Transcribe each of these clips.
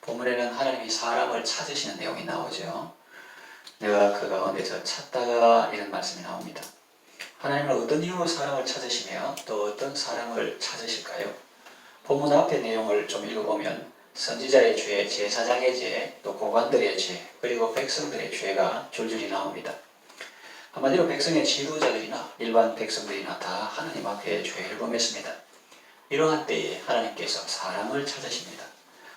본문에는 하나님이 사람을 찾으시는 내용이 나오죠. 내가 그 가운데서 찾다가 이런 말씀이 나옵니다. 하나님은 어떤 이유로 사람을 찾으시며 또 어떤 사람을 찾으실까요? 본문 앞의 내용을 좀 읽어보면 선지자의 죄, 제사장의 죄, 또 고관들의 죄, 그리고 백성들의 죄가 줄줄이 나옵니다. 한마디로 백성의 지도자들이나 일반 백성들이나 다 하나님 앞에 죄를 범했습니다. 이러한 때에 하나님께서 사람을 찾으십니다.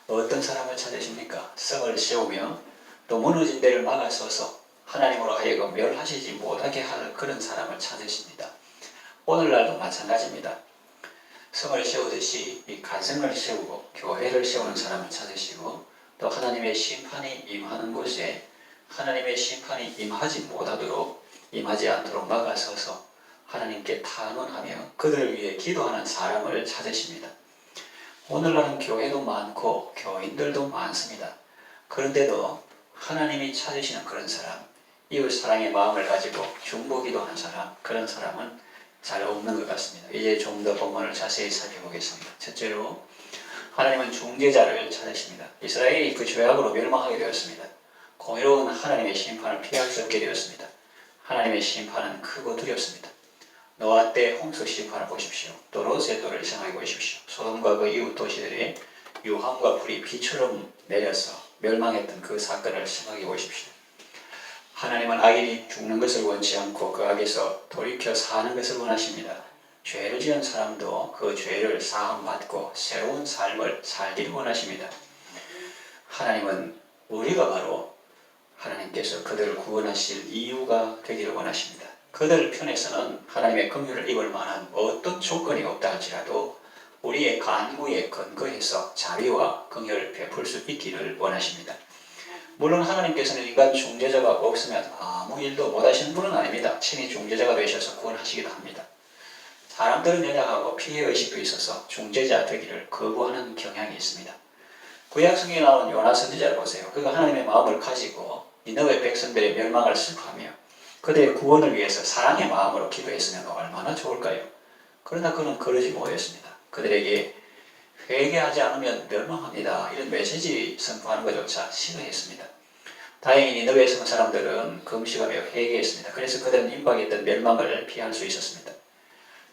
어떤 사람을 찾으십니까? 성을 세우며 또 무너진 데를 막아서서 하나님으로 하여금 멸하시지 못하게 할 그런 사람을 찾으십니다. 오늘날도 마찬가지입니다. 성을 세우듯이 이 가정을 세우고 교회를 세우는 사람을 찾으시고 또 하나님의 심판이 임하는 곳에 하나님의 심판이 임하지 못하도록 임하지 않도록 막아서서 하나님께 탄원하며 그들을 위해 기도하는 사람을 찾으십니다. 오늘날은 교회도 많고 교인들도 많습니다. 그런데도 하나님이 찾으시는 그런 사람, 이웃 사랑의 마음을 가지고 중보기도하는 사람, 그런 사람은 잘 없는 것 같습니다. 이제 좀 더 본문을 자세히 살펴보겠습니다. 첫째로 하나님은 중재자를 찾으십니다. 이스라엘이 그 죄악으로 멸망하게 되었습니다. 공의로운 하나님의 심판을 피할 수 없게 되었습니다. 하나님의 심판은 크고 두렵습니다. 노아 때 홍수 심판을 보십시오. 또 롯의 도를 생각해 보십시오. 소돔과 그 이웃 도시들의 유황과 불이 비처럼 내려서 멸망했던 그 사건을 생각해 보십시오. 하나님은 악인이 죽는 것을 원치 않고 그 악에서 돌이켜 사는 것을 원하십니다. 죄를 지은 사람도 그 죄를 사함받고 새로운 삶을 살기를 원하십니다. 하나님은 우리가 바로 하나님께서 그들을 구원하실 이유가 되기를 원하십니다. 그들 편에서는 하나님의 긍휼을 입을 만한 어떤 조건이 없다 할지라도 우리의 간구에 근거해서 자비와 긍휼을 베풀 수 있기를 원하십니다. 물론 하나님께서는 인간 중재자가 없으면 아무 일도 못하시는 분은 아닙니다. 친히 중재자가 되셔서 구원하시기도 합니다. 사람들은 연약하고 피해의식도 있어서 중재자 되기를 거부하는 경향이 있습니다. 구약성경에 나온 요나 선지자를 보세요. 그가 하나님의 마음을 가지고 니느웨 백성들의 멸망을 슬퍼하며 그들의 구원을 위해서 사랑의 마음으로 기도했으면 얼마나 좋을까요? 그러나 그는 그러지 못했습니다. 그들에게 회개하지 않으면 멸망합니다. 이런 메시지 선포하는 것조차 싫어했습니다. 다행히 니느웨에 선 사람들은 금식하며 회개했습니다. 그래서 그들은 임박에 있던 멸망을 피할 수 있었습니다.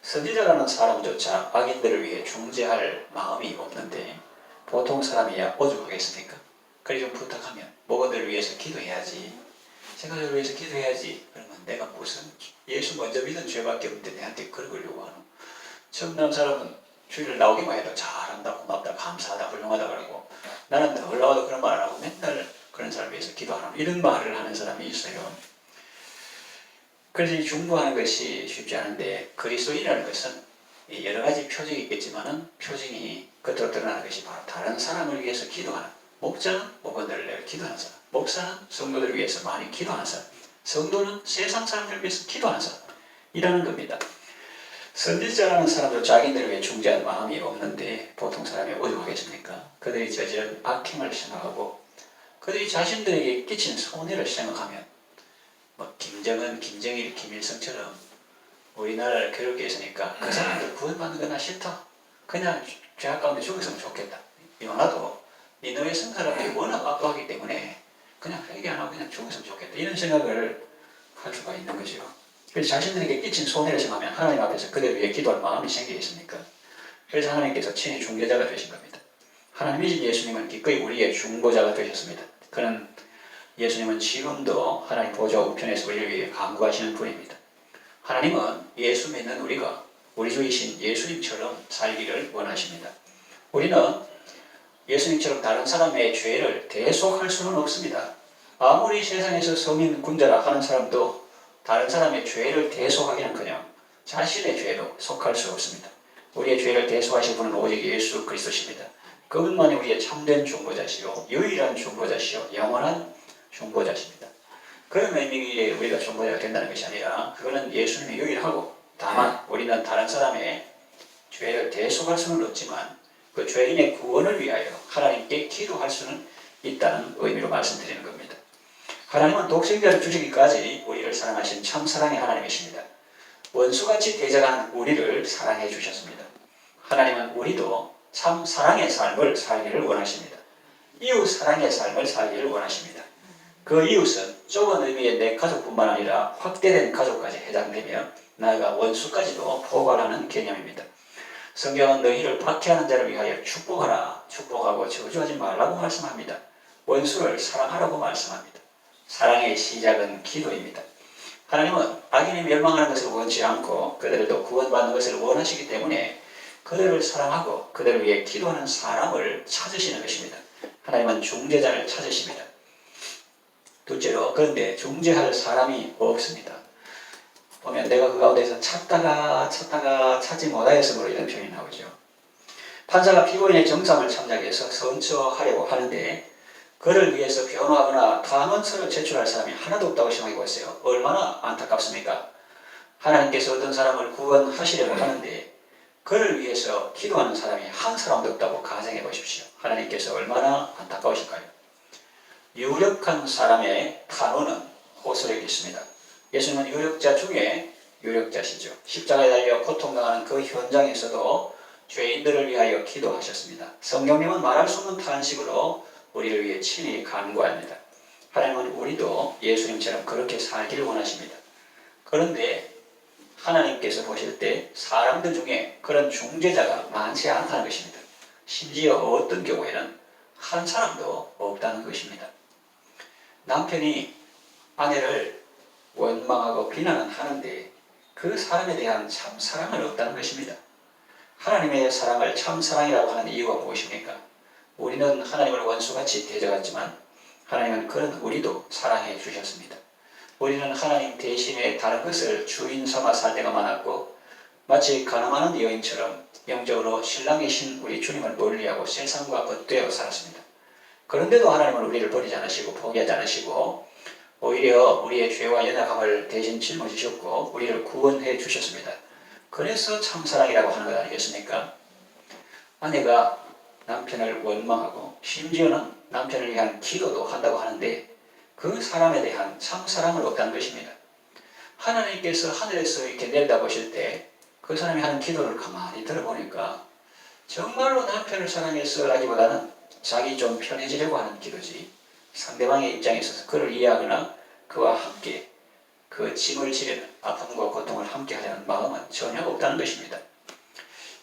선지자라는 사람조차 악인들을 위해 중재할 마음이 없는데 보통 사람이야 오죽하겠습니까? 그래 좀 부탁하면 목원들을 위해서 기도해야지. 생각을 위해서 기도해야지. 그러면 내가 무슨 예수 먼저 믿은 죄밖에 없는데 내한테 그러려고 하노. 청남 사람은 주일을 나오기만 해도 잘한다, 고맙다, 감사하다, 훌륭하다 그러고 나는 더 올라와도 그런 말 안 하고 맨날 그런 사람을 위해서 기도하는 이런 말을 하는 사람이 있어요. 그래서 이 중보하는 것이 쉽지 않은데 그리스도인이라는 것은 여러 가지 표징이 있겠지만은 표징이 겉으로 드러나는 것이 바로 다른 사람을 위해서 기도하는 목자는 목원들을 위해 기도하는 사람, 목사는 성도들을 위해서 많이 기도하는 사람, 성도는 세상 사람들을 위해서 기도하는 사람 이라는 겁니다. 선지자라는 사람도 자기들을 위해 중재할 마음이 없는데 보통 사람이 오죽하겠습니까? 그들이 저지른 악행을 생각하고 그들이 자신들에게 끼친 손해를 생각하면 뭐 김정은, 김정일, 김일성처럼 우리나라를 괴롭게 했으니까 그 사람들 구원받는 건 나 싫다. 그냥 죄악 가운데 죽었으면 좋겠다. 요나도 니느웨 성 사람들이 워낙 악하기 때문에 그냥 회개 안 하고 그냥 죽었으면 좋겠다. 이런 생각을 할 수가 있는 거죠. 그래서 자신들에게 끼친 손해를 생각하면 하나님 앞에서 그들 위해 기도할 마음이 생기겠습니까? 그래서 하나님께서 친히 중재자가 되신 겁니다. 하나님이신 예수님은 기꺼이 우리의 중보자가 되셨습니다. 그는 예수님은 지금도 하나님 보좌 우편에서 우리를 위해 간구하시는 분입니다. 하나님은 예수 믿는 우리가 우리 주이신 예수님처럼 살기를 원하십니다. 우리는 예수님처럼 다른 사람의 죄를 대속할 수는 없습니다. 아무리 세상에서 성인 군자라 하는 사람도 다른 사람의 죄를 대속하기는커녕 자신의 죄도 속할 수 없습니다. 우리의 죄를 대속하실 분은 오직 예수 그리스도십니다. 그분만이 우리의 참된 중보자시요 유일한 중보자시요 영원한 중보자십니다. 그런 의미에 우리가 중보자가 된다는 것이 아니라 그거는 예수님이 유일하고 다만 우리는 다른 사람의 죄를 대속할 수는 없지만 그 죄인의 구원을 위하여 하나님께 기도할 수는 있다는 의미로 말씀드리는 겁니다. 하나님은 독생자를 주시기까지 우리를 사랑하신 참 사랑의 하나님이십니다. 원수같이 대적한 우리를 사랑해 주셨습니다. 하나님은 우리도 참 사랑의 삶을 살기를 원하십니다. 이웃 사랑의 삶을 살기를 원하십니다. 그 이웃은 좁은 의미의 내 가족뿐만 아니라 확대된 가족까지 해당되며 나아가 원수까지도 포괄하는 개념입니다. 성경은 너희를 박해하는 자를 위하여 축복하라, 축복하고 저주하지 말라고 말씀합니다. 원수를 사랑하라고 말씀합니다. 사랑의 시작은 기도입니다. 하나님은 악인이 멸망하는 것을 원치 않고 그들도 구원받는 것을 원하시기 때문에 그들을 사랑하고 그들을 위해 기도하는 사람을 찾으시는 것입니다. 하나님은 중재자를 찾으십니다. 둘째로, 그런데 중재할 사람이 없습니다. 보면 내가 그 가운데서 찾다가 찾지 못하였으므로 이런 표현이 나오죠. 판사가 피고인의 정상을 참작해서 선처하려고 하는데 그를 위해서 변호하거나 감언서를 제출할 사람이 하나도 없다고 생각해 보세요. 얼마나 안타깝습니까? 하나님께서 어떤 사람을 구원하시려고 하는데 그를 위해서 기도하는 사람이 한 사람도 없다고 가정해 보십시오. 하나님께서 얼마나 안타까우실까요? 유력한 사람의 탄원은 호소력이 있습니다. 예수님은 유력자 중에 유력자시죠. 십자가에 달려 고통당하는 그 현장에서도 죄인들을 위하여 기도하셨습니다. 성경님은 말할 수 없는 탄식으로 우리를 위해 친히 간구합니다. 하나님은 우리도 예수님처럼 그렇게 살기를 원하십니다. 그런데 하나님께서 보실 때 사람들 중에 그런 중재자가 많지 않다는 것입니다. 심지어 어떤 경우에는 한 사람도 없다는 것입니다. 남편이 아내를 원망하고 비난은 하는데 그 사람에 대한 참 사랑은 없다는 것입니다. 하나님의 사랑을 참 사랑이라고 하는 이유가 무엇입니까? 우리는 하나님을 원수같이 대적했지만 하나님은 그런 우리도 사랑해 주셨습니다. 우리는 하나님 대신에 다른 것을 주인 삼아 살 때가 많았고 마치 가늠하는 여인처럼 영적으로 신랑이신 우리 주님을 멀리하고 세상과 엇되어 살았습니다. 그런데도 하나님은 우리를 버리지 않으시고 포기하지 않으시고 오히려 우리의 죄와 연약함을 대신 짊어지셨고 우리를 구원해 주셨습니다. 그래서 참사랑이라고 하는 것 아니겠습니까? 아내가 남편을 원망하고 심지어는 남편을 위한 기도도 한다고 하는데 그 사람에 대한 참사랑은 없다는 것입니다. 하나님께서 하늘에서 이렇게 내려다보실 때 그 사람이 하는 기도를 가만히 들어보니까 정말로 남편을 사랑해서라기보다는 자기 좀 편해지려고 하는 기도지 상대방의 입장에 있어서 그를 이해하거나 그와 함께 그 짐을 지려는 아픔과 고통을 함께 하려는 마음은 전혀 없다는 것입니다.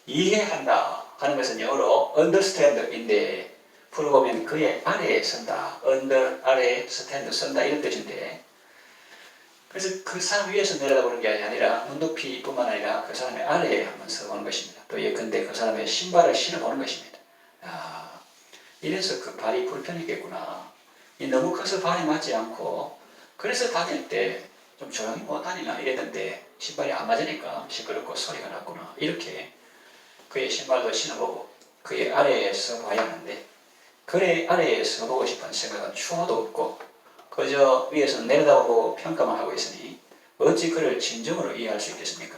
이해한다 하는 것은 영어로 understand인데 풀어보면 그의 아래에 선다, under, 아래에 stand, 선다 이런 뜻인데 그래서 그 사람 위에서 내려다보는 게 아니라 눈높이뿐만 아니라 그 사람의 아래에 한번 서보는 것입니다. 또 예컨대 그 사람의 신발을 신어보는 것입니다. 이래서 그 발이 불편했겠구나. 너무 커서 발이 맞지 않고 그래서 다닐 때 좀 조용히 못 다니나 이랬는데 신발이 안 맞으니까 시끄럽고 소리가 났구나. 이렇게 그의 신발도 신어보고 그의 아래에 서봐야 하는데 그의 아래에 서보고 싶은 생각은 추호도 없고 그저 위에서 내려다보고 평가만 하고 있으니 어찌 그를 진정으로 이해할 수 있겠습니까?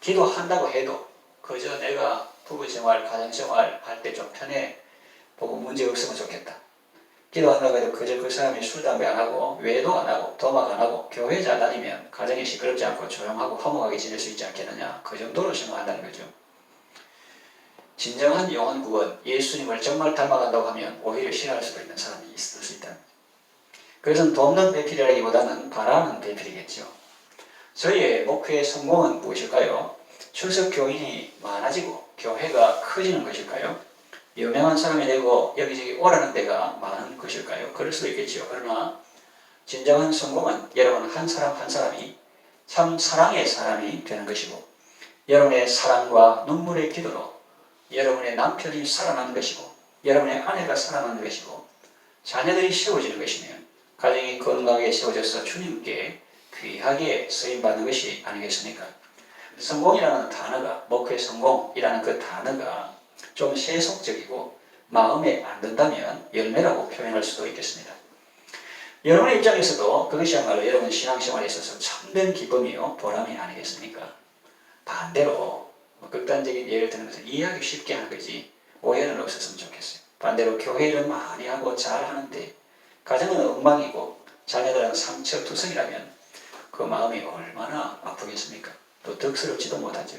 기도한다고 해도 그저 내가 부부생활, 가정생활 할 때 좀 편해 보고 문제 없으면 좋겠다. 기도한다고 해도 그저 그 사람이 술, 담배 안 하고 외도 안 하고 도박 안 하고 교회 잘 다니면 가정이 시끄럽지 않고 조용하고 화목하게 지낼 수 있지 않겠느냐. 그 정도로 생각한다는 거죠. 진정한 영혼 구원, 예수님을 정말 닮아간다고 하면 오히려 싫어할 수도 있는 사람이 있을 수 있다. 그것은 돕는 배필이라기보다는 바라는 배필이겠죠. 저희의 목회의 성공은 무엇일까요? 출석 교인이 많아지고 교회가 커지는 것일까요? 유명한 사람이 되고 여기저기 오라는 데가 많은 것일까요? 그럴 수도 있겠죠. 그러나 진정한 성공은 여러분 한 사람 한 사람이 참 사랑의 사람이 되는 것이고 여러분의 사랑과 눈물의 기도로 여러분의 남편이 살아나는 것이고 여러분의 아내가 살아나는 것이고 자녀들이 세워지는 것이면 가정이 건강하게 세워져서 주님께 귀하게 쓰임받는 것이 아니겠습니까? 성공이라는 단어가 목회 성공이라는 그 단어가 좀 세속적이고 마음에 안 든다면 열매라고 표현할 수도 있겠습니다. 여러분의 입장에서도 그것이야말로 여러분 신앙생활에 있어서 참된 기쁨이요 보람이 아니겠습니까? 반대로 극단적인 예를 드는 것은 이해하기 쉽게 하는 거지 오해는 없었으면 좋겠어요. 반대로 교회 일은 많이 하고 잘 하는데 가정은 엉망이고 자녀들은 상처투성이라면 그 마음이 얼마나 아프겠습니까? 또 덕스럽지도 못하죠.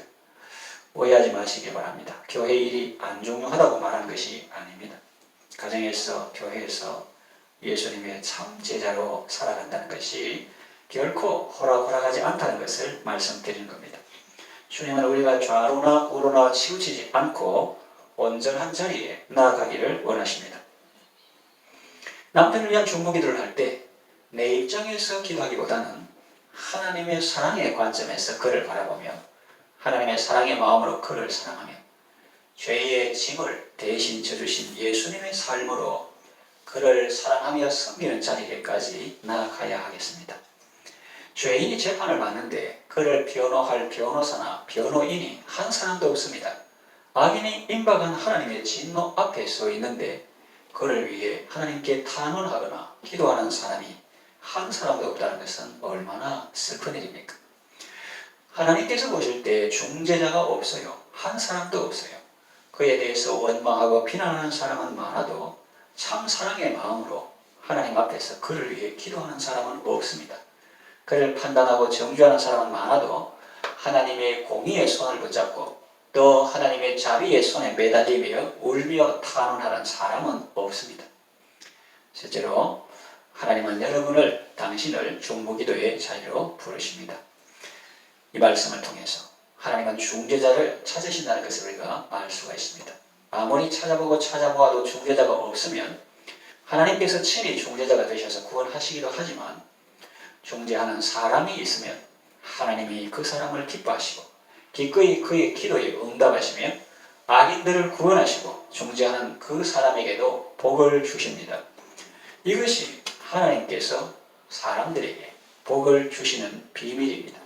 오해하지 마시기 바랍니다. 교회 일이 안 중요하다고 말하는 것이 아닙니다. 가정에서, 교회에서 예수님의 참 제자로 살아간다는 것이 결코 호락호락하지 않다는 것을 말씀드리는 겁니다. 주님은 우리가 좌로나 우로나 치우치지 않고 온전한 자리에 나아가기를 원하십니다. 남편을 위한 중보기도를 할 때 내 입장에서 기도하기보다는 하나님의 사랑의 관점에서 그를 바라보며 하나님의 사랑의 마음으로 그를 사랑하며 죄의 짐을 대신 져주신 예수님의 삶으로 그를 사랑하며 섬기는 자리에까지 나아가야 하겠습니다. 죄인이 재판을 받는데 그를 변호할 변호사나 변호인이 한 사람도 없습니다. 악인이 임박한 하나님의 진노 앞에 서 있는데 그를 위해 하나님께 탄원하거나 기도하는 사람이 한 사람도 없다는 것은 얼마나 슬픈 일입니까? 하나님께서 보실 때 중재자가 없어요. 한 사람도 없어요. 그에 대해서 원망하고 비난하는 사람은 많아도 참 사랑의 마음으로 하나님 앞에서 그를 위해 기도하는 사람은 없습니다. 그를 판단하고 정죄하는 사람은 많아도 하나님의 공의의 손을 붙잡고 또 하나님의 자비의 손에 매달리며 울며 탄원하는 사람은 없습니다. 실제로 하나님은 여러분을 당신을 중보기도의 자리로 부르십니다. 이 말씀을 통해서 하나님은 중재자를 찾으신다는 것을 우리가 알 수가 있습니다. 아무리 찾아보고 찾아보아도 중재자가 없으면 하나님께서 친히 중재자가 되셔서 구원하시기도 하지만 중재하는 사람이 있으면 하나님이 그 사람을 기뻐하시고 기꺼이 그의 기도에 응답하시며 악인들을 구원하시고 중재하는 그 사람에게도 복을 주십니다. 이것이 하나님께서 사람들에게 복을 주시는 비밀입니다.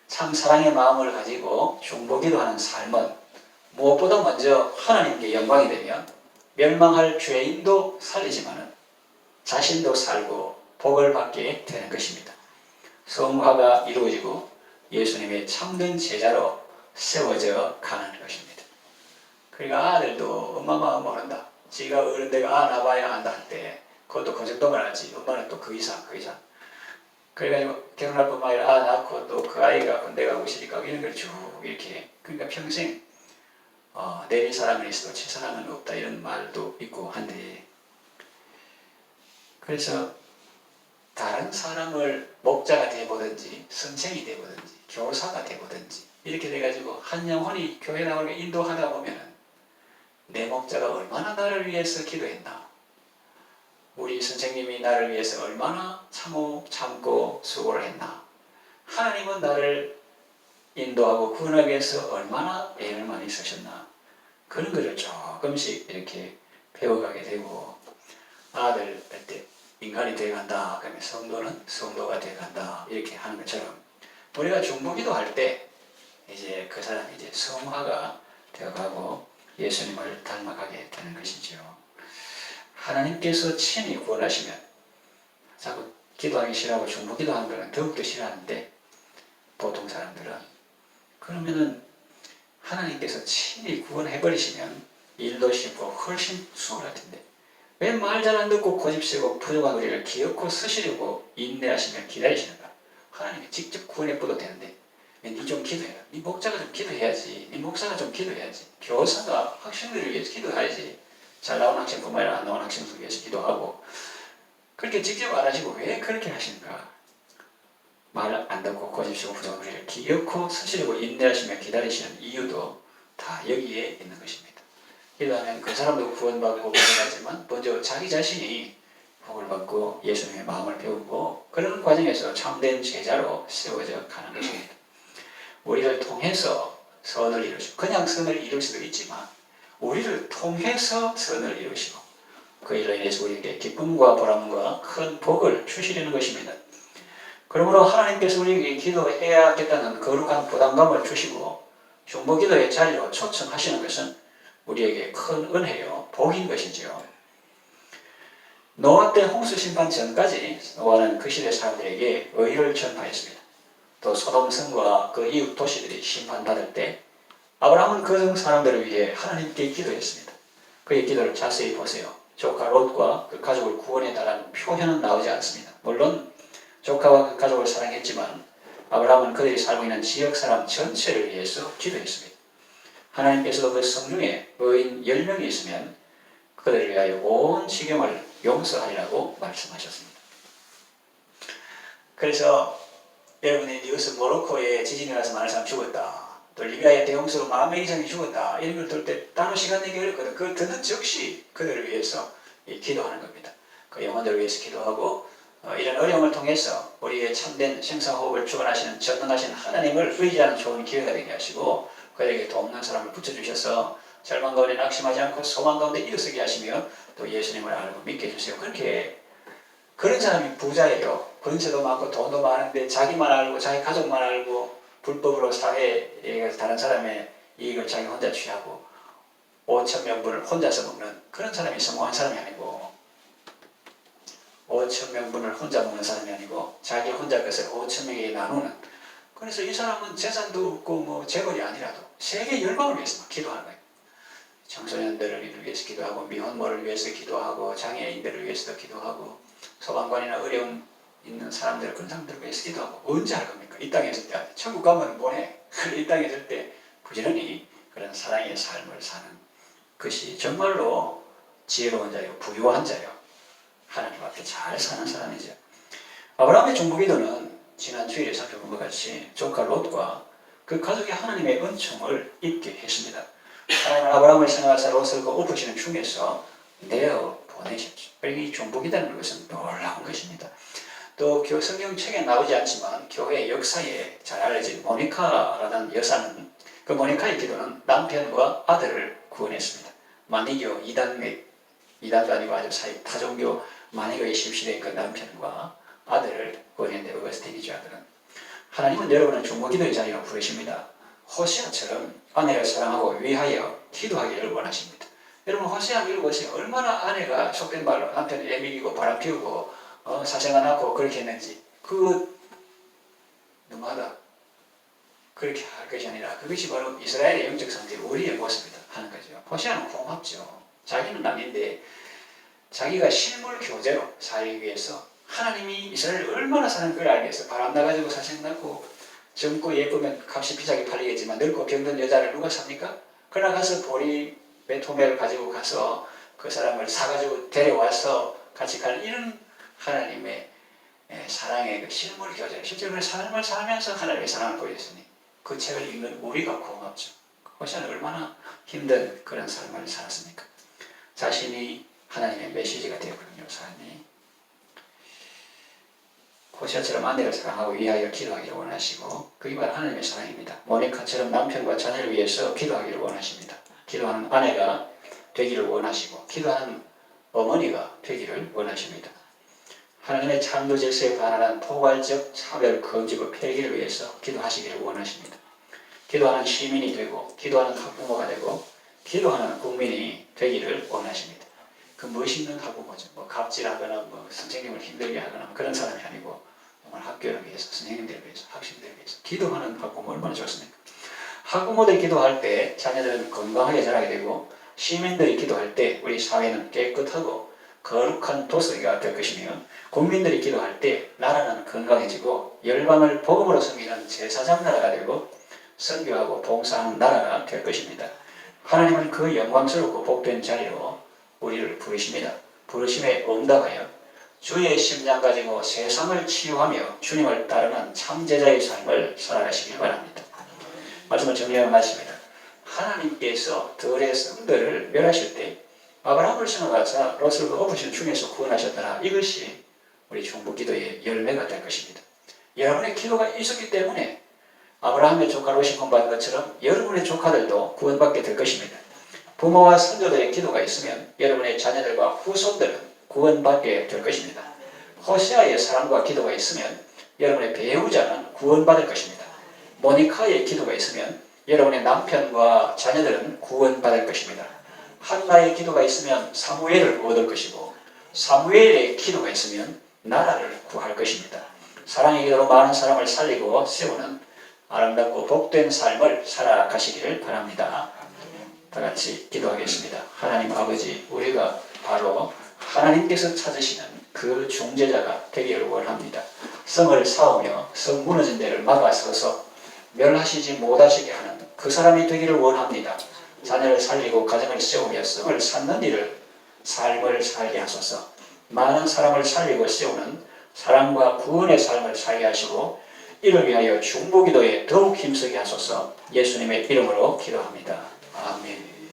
참 사랑의 마음을 가지고 중보기도하는 삶은 무엇보다 먼저 하나님께 영광이 되며 멸망할 죄인도 살리지만은 자신도 살고 복을 받게 되는 것입니다. 성화가 이루어지고 예수님의 참된 제자로 세워져 가는 것입니다. 그러니까 아들도 엄마 마음 모른다. 지가 어른 데가 나봐야 안다 할 때 그것도 그 정도만 하지 엄마는 또 그 이상. 그래가지고 결혼할 뿐만 아니라 낳고 또 그 아이가 군대 가고 있으니까 이런 걸 쭉 이렇게 그러니까 평생 내릴 사람은 있어도 칠 사람은 없다 이런 말도 있고 한데 그래서 다른 사람을 목자가 되보든지 선생이 되보든지 교사가 되보든지 이렇게 돼가지고 한 영혼이 교회 나오는 걸 인도하다 보면 내 목자가 얼마나 나를 위해서 기도했나 우리 선생님이 나를 위해서 얼마나 참고 수고를 했나 하나님은 나를 인도하고 구원하기 위해서 얼마나 애를 많이 쓰셨나 그런 것을 조금씩 이렇게 배워가게 되고 아들 때 인간이 되어간다 그러면 성도는 성도가 되어간다 이렇게 하는 것처럼 우리가 중보기도 할 때 이제 그 사람이 이제 성화가 되어가고 예수님을 닮아가게 되는 것이죠. 하나님께서 친히 구원하시면 자꾸 기도하기 싫어하고 중보기도하는 거는 더욱더 싫어하는데 보통 사람들은 그러면은 하나님께서 친히 구원해버리시면 일도 쉽고 훨씬 수월할 텐데 왜 말 잘 안 듣고 고집세고 부족한 우리를 기어코 쓰시려고 인내하시며 기다리시는가? 하나님이 직접 구원해버려도 되는데 니 좀 기도해라. 니 목자가 좀 기도해야지. 니 목사가 좀 기도해야지. 교사가 학생들을 위해서 기도해야지. 잘 나온 학생뿐만 아니라 안 나온 학생들 위해서 기도하고 그렇게 직접 안 하시고 왜 그렇게 하시는가? 말 안 듣고 고집세고 부족한 우리를 기어코 쓰시려고 인내하시며 기다리시는 이유도 다 여기에 있는 것입니다. 기도하면 그 사람도 구원받고 구원하지만 먼저 자기 자신이 복을 받고 예수님의 마음을 배우고 그런 과정에서 참된 제자로 세워져 가는 것입니다. 우리를 통해서 선을 이루시고 그냥 선을 이룰 수도 있지만 우리를 통해서 선을 이루시고 그 일로 인해서 우리에게 기쁨과 보람과 큰 복을 주시려는 것입니다. 그러므로 하나님께서 우리에게 기도해야겠다는 거룩한 부담감을 주시고 중보기도의 자리로 초청하시는 것은 우리에게 큰 은혜요 복인 것이지요. 노아 때 홍수 심판 전까지 노아는 그 시대 사람들에게 의를 전파했습니다. 또 소돔성과 그 이웃 도시들이 심판받을 때 아브라함은 그 사람들을 위해 하나님께 기도했습니다. 그의 기도를 자세히 보세요. 조카 롯과 그 가족을 구원해달라는 표현은 나오지 않습니다. 물론 조카와 그 가족을 사랑했지만 아브라함은 그들이 살고 있는 지역 사람 전체를 위해서 기도했습니다. 하나님께서도 그 성중에 의인 10명이 있으면 그들을 위하여 온 지경을 용서하리라고 말씀하셨습니다. 그래서 여러분이 뉴스 모로코에 지진이 나서 많은 사람 죽었다, 또 리비아의 대홍수로 10,000명 이상이 죽었다, 이런 걸 들을 때 따로 시간 내기 어렵거든. 그걸 듣는 즉시 그들을 위해서 기도하는 겁니다. 그 영혼들을 위해서 기도하고 이런 어려움을 통해서 우리의 참된 생사호흡을 주관하시는 전능하신 하나님을 의지하는 좋은 기회가 되게 하시고, 그에게 돕는 사람을 붙여주셔서 절망 가운데 낙심하지 않고 소망 가운데 일어서게 하시며 또 예수님을 알고 믿게 해주세요. 그렇게 그런 사람이 부자예요. 권세도 많고 돈도 많은데 자기만 알고 자기 가족만 알고 불법으로 사회에 다른 사람의 이익을 자기 혼자 취하고 5,000명분을 혼자서 먹는 그런 사람이 성공한 사람이 아니고, 5,000명분을 혼자 먹는 사람이 아니고 자기 혼자 것을 5,000명에게 나누는, 그래서 이 사람은 재산도 없고 뭐 재벌이 아니라도 세계 열방을 위해서 기도하는 거예요. 청소년들을 위해서 기도하고 미혼모를 위해서 기도하고 장애인들을 위해서도 기도하고 소방관이나 어려움 있는 사람들, 그런 사람들을 위해서 기도하고. 언제 할 겁니까? 이 땅에 있을 때. 천국 가면 뭐해? 이 땅에 있을 때 부지런히 그런 사랑의 삶을 사는 것이 정말로 지혜로운 자요, 부유한 자요, 하나님 앞에 잘 사는 사람이죠. 아브라함의 중보기도는 지난 주일에 살펴본 것 같이 조카 롯과 그 가족이 하나님의 은총을 입게 했습니다. 하나님은 아브라함을 생각하사 롯을 그 엎으시는 중에서 내어 보내셨죠. 이 중보기도라는 것은 놀라운 것입니다. 또 성경책에 나오지 않지만 교회 역사에 잘 알려진 모니카라는 여사는, 그 모니카의 기도는 남편과 아들을 구원했습니다. 마니교 이단도 아니고 아주 타종교 마니교에 십시된 그 남편과 아들을 구원했는데, 어거스틴이죠, 아들은. 하나님은 여러분을 중보기도의 자리로 부르십니다. 호세아처럼 아내를 사랑하고 위하여 기도하기를 원하십니다. 여러분 호세아 읽어보세요. 얼마나 아내가 속된 말로 남편을 애미기고 바람 피우고 사생아 낳고 그렇게 했는지. 너무하다. 그렇게 할 것이 아니라 그것이 바로 이스라엘의 영적 상태, 우리의 모습이다 하는 거죠. 호세아는 고맙죠. 자기는 남인데 자기가 실물 교제로 살기 위해서 하나님이 이스라엘을 얼마나 사는 걸 알기 위해서 바람 나가지고 사생 낳고 젊고 예쁘면 값이 비싸게 팔리겠지만 늙고 병든 여자를 누가 삽니까? 그러나 가서 보리 메토메를 가지고 가서 그 사람을 사가지고 데려와서 같이 가는 이런 하나님의 사랑의 그 실물 교제, 실제로 삶을 살면서 하나님의 사랑을 보였으니 그 책을 읽는 우리가 고맙죠. 호세아는 얼마나 힘든 그런 삶을 살았습니까? 자신이 하나님의 메시지가 되었거든요, 삶이. 호세아처럼 아내를 사랑하고 위하여 기도하기를 원하시고, 그게 바로 하나님의 사랑입니다. 모니카처럼 남편과 자녀를 위해서 기도하기를 원하십니다. 기도하는 아내가 되기를 원하시고, 기도하는 어머니가 되기를 원하십니다. 하나님의 창조 질서에 반하는 포괄적 차별 금지법 폐기를 위해서 기도하시기를 원하십니다. 기도하는 시민이 되고, 기도하는 학부모가 되고, 기도하는 국민이 되기를 원하십니다. 그 멋있는 학부모죠. 갑질하거나 선생님을 힘들게 하거나 그런 사람이 아니고, 정말 학교를 위해서, 선생님들을 위해서, 학생들을 위해서 기도하는 학부모 얼마나 좋습니까? 학부모들이 기도할 때 자녀들은 건강하게 자라게 되고, 시민들이 기도할 때 우리 사회는 깨끗하고 거룩한 도서가 될 것이며, 국민들이 기도할 때 나라는 건강해지고 열방을 복음으로 섬기는 제사장 나라가 되고 선교하고 봉사하는 나라가 될 것입니다. 하나님은 그 영광스럽고 복된 자리로 우리를 부르십니다. 부르심에 응답하여 주의 심장 가지고 세상을 치유하며 주님을 따르는 참제자의 삶을 살아가시길 바랍니다. 말씀을 정리하는 말씀입니다. 하나님께서 들의 성들을 멸하실 때 아브라함을 생각하사 롯을 엎으신 중에서 구원하셨더라. 이것이 우리 중보기도의 열매가 될 것입니다. 여러분의 기도가 있었기 때문에 아브라함의 조카 롯이 구원받은 것처럼 여러분의 조카들도 구원받게 될 것입니다. 부모와 선조들의 기도가 있으면 여러분의 자녀들과 후손들은 구원받게 될 것입니다. 호세아의 사랑과 기도가 있으면 여러분의 배우자는 구원받을 것입니다. 모니카의 기도가 있으면 여러분의 남편과 자녀들은 구원받을 것입니다. 한나의 기도가 있으면 사무엘을 얻을 것이고, 사무엘의 기도가 있으면 나라를 구할 것입니다. 사랑의 기도로 많은 사람을 살리고 세우는 아름답고 복된 삶을 살아가시기를 바랍니다. 다 같이 기도하겠습니다. 하나님 아버지, 우리가 바로 하나님께서 찾으시는 그 중재자가 되기를 원합니다. 성을 쌓으며 성 무너진 데를 막아서서 멸하시지 못하시게 하는 그 사람이 되기를 원합니다. 자녀를 살리고 가정을 세우며 성을 쌓는 일을 삶을 살게 하소서. 많은 사람을 살리고 세우는 사랑과 구원의 삶을 살게 하시고 이를 위하여 중보기도에 더욱 힘쓰게 하소서. 예수님의 이름으로 기도합니다. 아멘.